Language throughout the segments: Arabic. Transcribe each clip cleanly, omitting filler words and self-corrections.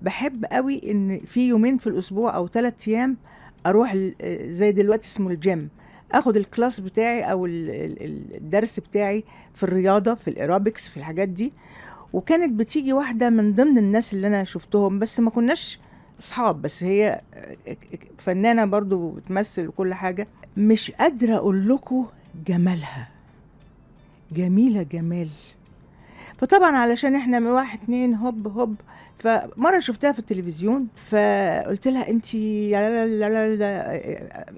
بحب قوي ان في يومين في الاسبوع او 3 ايام اروح زي دلوقتي اسمه الجيم، اخد الكلاس بتاعي او الدرس بتاعي في الرياضة، في الايروبكس، في الحاجات دي. وكانت بتيجي واحدة من ضمن الناس اللي انا شفتهم، بس ما كناش اصحاب، بس هي فنانة برضو بتمثل وكل حاجة. مش قادرة اقول لكم جمالها، جميلة جمال. فطبعا علشان احنا من واحد اتنين هوب هوب، فمرة شفتها في التلفزيون فقلت لها انتي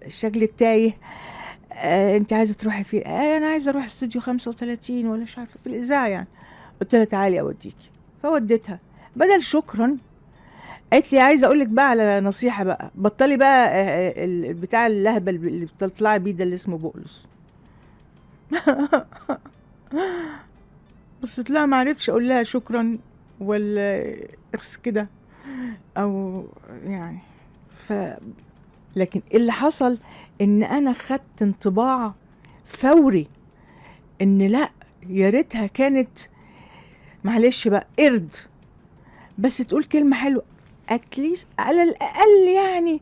شكلك تايه، انت عايزة تروحي فين؟ انا عايزة اروح استوديو 35 ولا مش عارفة في الاذاعة يعني. قلت لها تعالي اوديكي، فوديتها. بدل شكرا قالت لي عايزه اقول لك بقى على نصيحه بقى، بطلي بقى بتاع اللهبل اللي بتطلعي بيه ده اللي اسمه بقلص. بس لا، ما عرفتش اقول لها شكرا ولا اخس كده او يعني. ف لكن اللي حصل ان انا خدت انطباع فوري ان لا، يا ريتها كانت معلش بقى قرد، بس تقول كلمه حلوه، اتليست على الاقل يعني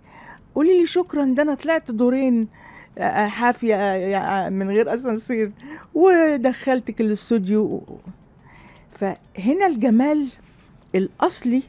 قولي لي شكرا، ده انا طلعت دورين حافيه من غير اسانسير ودخلتك الاستوديو. فهنا الجمال الاصلي